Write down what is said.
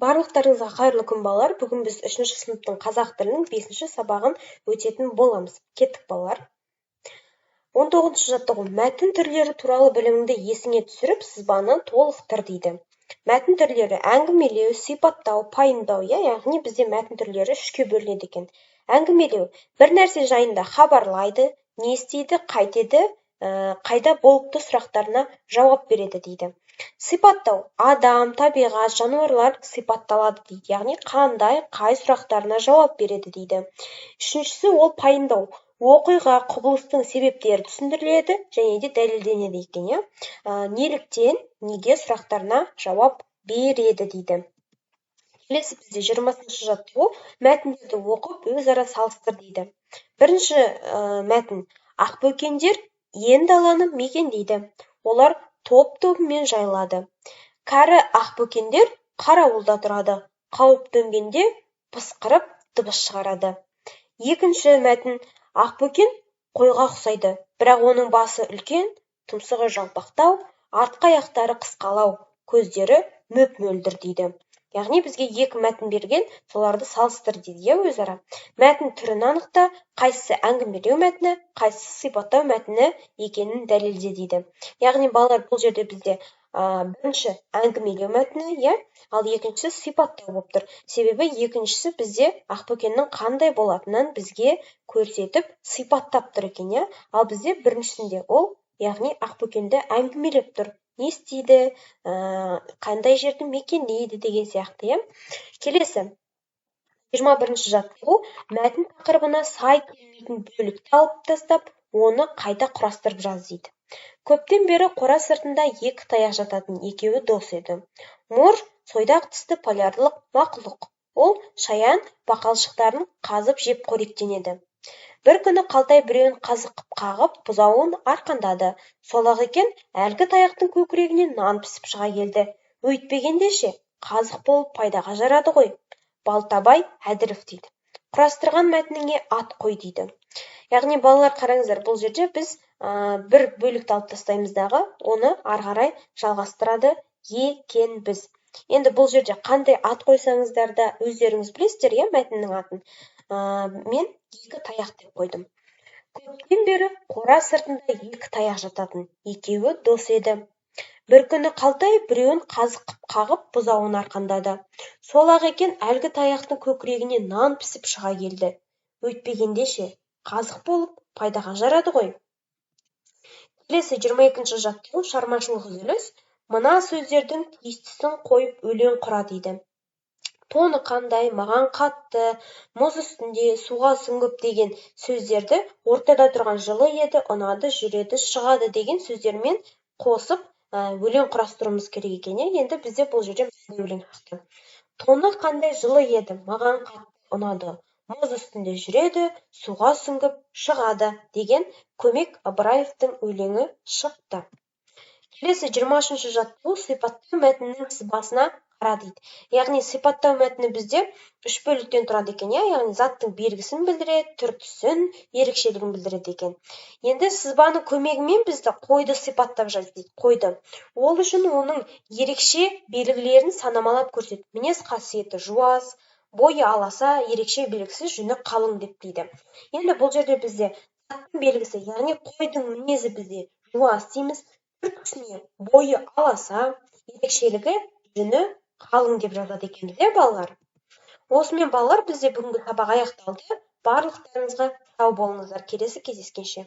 Барлықтарыңызға қайырлы күн балалар. Бүгін біз 3-ші сыныптың қазақ тілінің 5-ші сабағын өтетін боламыз. Кеттік балалар. 19-ші жаттығу. Мәтін түрлері туралы біліміңді есіңе түсіріп, сызбаны толықтыр дейді. Мәтін түрлері әңгімелеу, сипаттау, пайымдау, яғни бізде мәтін түрлері 3-ке бөлінеді екен. Әңгімелеу бір нәрсе жайында хабарлайды, не істейді, қайтеді, қайда болыпты сұрақтарына жауап береді дейді. Сипаттау адам, табиғат, жануарлар сипатталады дейді. Яғни қандай, қай сұрақтарына жауап береді дейді. Үшіншісі ол пайымдау. Оқиға, құбылыстың себептері түсіндіріледі және де дәлелденеді екен. Неліктен, неге сұрақтарына жауап береді дейді. Келесі бізде 20-ші жаттығу. Мәтіндерді оқып өзара салыстыр дейді. Бірінші мәтін. Ақбөкендер ен даланы мекендейді. Олар топ-тобымен жайылады. Кәрі ақбөкендер қарауылда тұрады. Қауіп төнгенде пысқырып дыбыс шығарады. Екінші мәтін. Ақбөкен қойға ұқсайды, бірақ оның басы үлкен, тұмсығы жалпақтау, артқы аяқтары қысқалау, көздері мөп-мөлдір дейді. Яғни бізге екі мәтін берген, соларды салыстыр дейді өзара. Мәтін түрін анықта, қайсысы әңгімелеу мәтіні, қайсысы сипаттау мәтіні екенін дәлелде дейді. Яғни балалар бұл жерде бізде бірінші әңгімелеу мәтіні, ал екіншісі сипаттау болып тұр. Себебі екіншісі бізде ақбөкеннің қандай болатынын бізге көрсетіп, сипаттап тұр екен, ал бізде біріншісінде ол, яғни ақбөкенді әңгімелеп тұр. Не істейді, қандай жерді мекендейді деген сияқты. Келесі 21-ші жаттығу. Мәтін тақырыбына сай келмейтін бөлікті алып тастап, оны қайта құрастырып жаз дейді. Көптен бері қора сыртында екі таяқ жататын, екеуі дос еді. Мор сойдақ тісті полярлық мақұлық. Ол шаян бақалшықтарын қазып жеп қоректенеді. Бір күні қалтай біреуін қазық қағып, бұзауын арқандады. Сол-ақ екен, әлгі таяқтың көкірегінен нан пісіп шыға келді. Өйтпегенде ше, қазық болып пайдаға жарады ғой. Балтабай Әдіров дейді. Құрастырған мәтініңе ат қой дейді. Яғни балалар қараңыздар, бұл жерде біз бір бөлікті алып тастаймыздағы, оны ары қарай жалғастырады екенбіз. Енді бұл жерде қандай ат қойсаңыздар да өздеріңіз білесіздер, мәтіннің атын. Мен екі таяқ деп қойдым. Көптен бері қора сыртында екі таяқ жататын, екеуі дос еді. Бір күні қалтай біреуін қазық қағып, бұзауын арқандады. Сол-ақ екен, әлгі таяқтың көкірегіне нан пісіп шыға келді. Өйтпегенде ше, қазық болып пайдаға жарады ғой. Келесі 22-ші жаттығу шығармашылық үзіліс. Мына сөздердің тиістісін қойып өлең құра дейді. Тоны қандай, маған қатты, мұз үстінде, суға сүңгіп деген сөздерді ортада тұрған жылы еді, ұнады, жүреді, шығады деген сөздермен қосып өлең құрастыруымыз керек екен. Енді бізде бұл жерде өлең шықты. Тоны қандай, жылы еді, маған қатты, ұнады, мұз үстінде жүреді, суға сүңгіп шығады деген Көмек Ыбыраевтың өлеңі шықты. Келесі 23-ші жаттығу. Сипаттау мәтіннің сызбасына қара дейді. Яғни сипаттау мәтіні бізде 3 бөліктен тұрады екен, яғни заттың белгісін білдіреді, түр-түсін, ерекшелігін білдіреді екен. Енді сызбаның көмегімен бізді қойды сипаттап жаз дейді. Қойды. Ол үшін оның ерекше белгілерін санамалап көрсет. Мінез қасиеті жуас, бойы аласа, ерекше белгісі жүні қалың деп дейді. Енді бұл жерде бізде заттың белгісі, яғни қойдың мінезі бізде жуас дейміз. Түр-түсіне бойы аласа, ерекшелігі жүні қалың деп жазады екен балалар. Осымен балалар, бізде бүгінгі сабақ аяқталды. Барлықтарыңызға сау болыңыздар. Келесі кездескенше.